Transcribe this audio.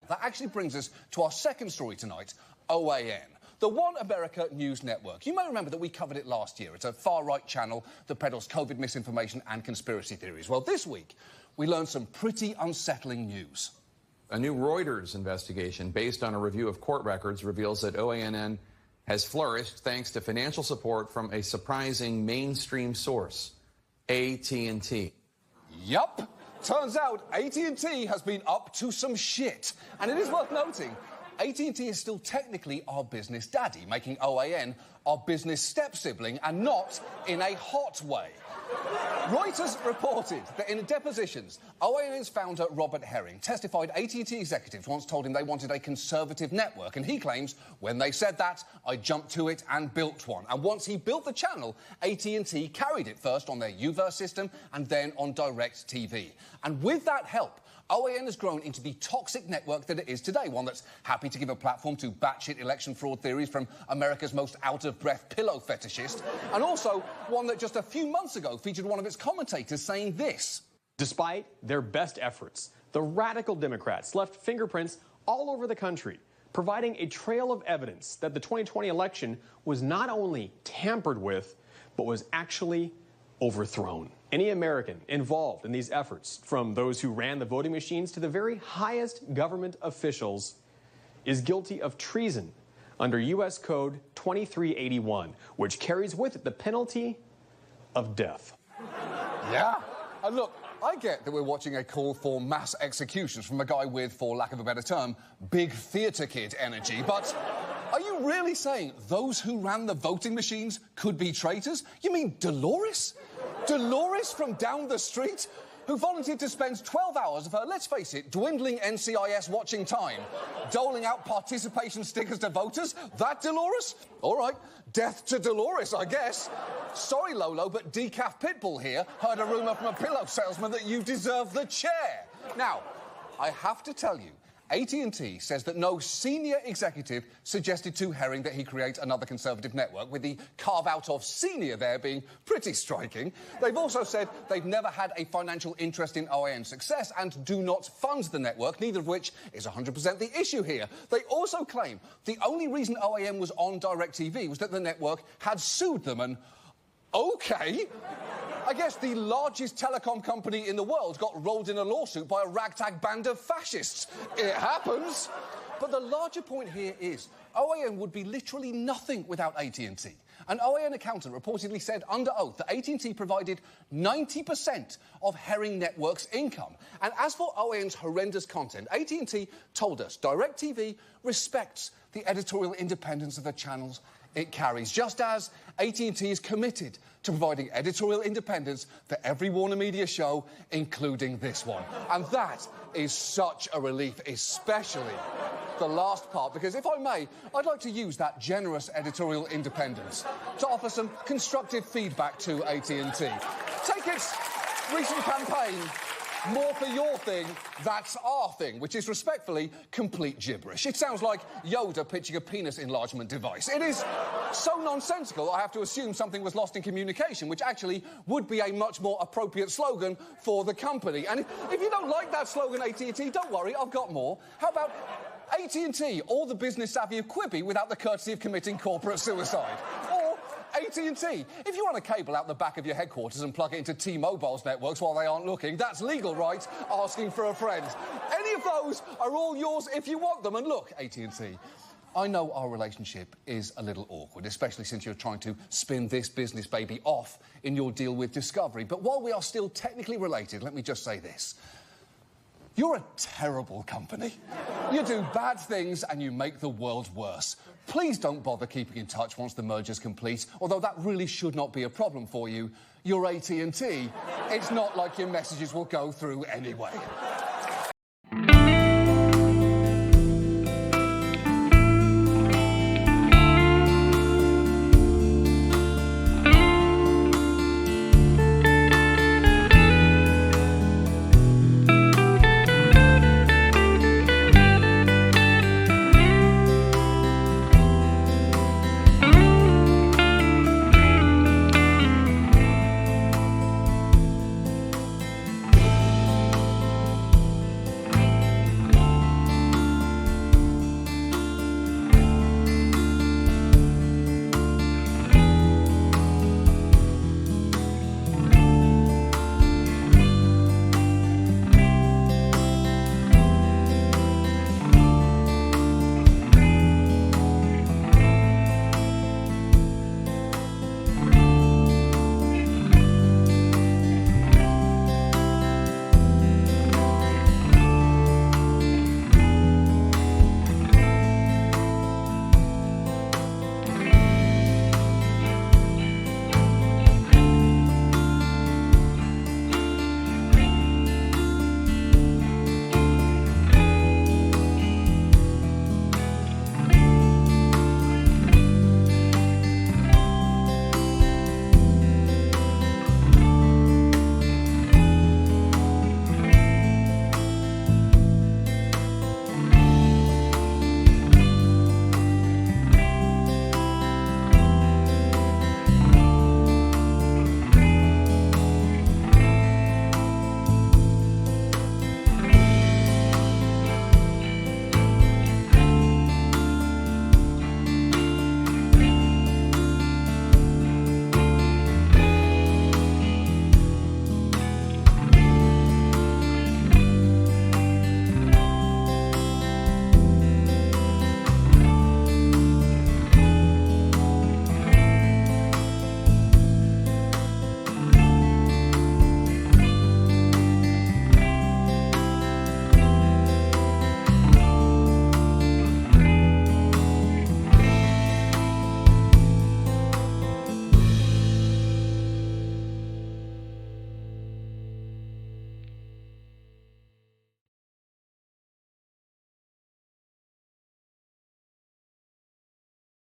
that actually brings us to our second story tonight, OAN. The One America News Network. You may remember that we covered it last year. It's a far-right channel that peddles COVID misinformation and conspiracy theories. Well, this week, we learned some pretty unsettling news. A new Reuters investigation based on a review of court records reveals that OAN has flourished thanks to financial support from a surprising mainstream source, AT&T. Yup. Turns out AT&T has been up to some shit. And it is worth noting, AT&T is still technically our business daddy, making OAN our business step-sibling, and not in a hot way. Reuters reported that in depositions, OAN's founder Robert Herring testified AT&T executives once told him they wanted a conservative network, and he claims, when they said that, I jumped to it and built one. And once he built the channel, AT&T carried it first on their UVerse system and then on DirecTV. And with that help, OAN has grown into the toxic network that it is today, one that's happy to give a platform to batshit election fraud theories from America's most out-of-breath pillow fetishist, and also one that just a few months ago featured one of its commentators saying this. Despite their best efforts, the radical Democrats left fingerprints all over the country, providing a trail of evidence that the 2020 election was not only tampered with, but was actually overthrown. Any American involved in these efforts, from those who ran the voting machines to the very highest government officials, is guilty of treason under U.S. Code 2381, which carries with it the penalty of death. Yeah. And look, I get that we're watching a call for mass executions from a guy with, for lack of a better term, big theatre kid energy, but are you really saying those who ran the voting machines could be traitors? You mean Dolores? Dolores from down the street? Who volunteered to spend 12 hours of her, let's face it, dwindling NCIS watching time, doling out participation stickers to voters? That Dolores? All right, death to Dolores, I guess. Sorry, Lolo, but decaf Pitbull here heard a rumour from a pillow salesman that you deserve the chair. Now, I have to tell you, AT&T says that no senior executive suggested to Herring that he create another conservative network, with the carve-out of senior there being pretty striking. They've also said they've never had a financial interest in OAN's success and do not fund the network, neither of which is 100% the issue here. They also claim the only reason OAN was on DirecTV was that the network had sued them, and OK. I guess the largest telecom company in the world got rolled in a lawsuit by a ragtag band of fascists. It happens. But the larger point here is OAN would be literally nothing without AT&T. An OAN accountant reportedly said under oath that AT&T provided 90% of Herring Network's income. And as for OAN's horrendous content, AT&T told us DirecTV respects the editorial independence of the channels it carries, just as AT&T is committed to providing editorial independence for every Warner Media show, including this one. And that is such a relief, especially the last part, because if I may, I'd like to use that generous editorial independence to offer some constructive feedback to AT&T. Take its recent campaign, More for Your Thing, That's Our Thing, which is respectfully complete gibberish. It sounds like Yoda pitching a penis enlargement device. It is so nonsensical, I have to assume something was lost in communication, which actually would be a much more appropriate slogan for the company. And if you don't like that slogan, AT&T, don't worry, I've got more. How about AT&T, or the business savvy of Quibi without the courtesy of committing corporate suicide? Or AT&T, if you run a cable out the back of your headquarters and plug it into T-Mobile's networks while they aren't looking, that's legal, right? Asking for a friend. Any of those are all yours if you want them. And look, AT&T, I know our relationship is a little awkward, especially since you're trying to spin this business baby off in your deal with Discovery. But while we are still technically related, let me just say this. You're a terrible company. You do bad things and you make the world worse. Please don't bother keeping in touch once the merger's complete, although that really should not be a problem for you. You're AT&T. It's not like your messages will go through anyway.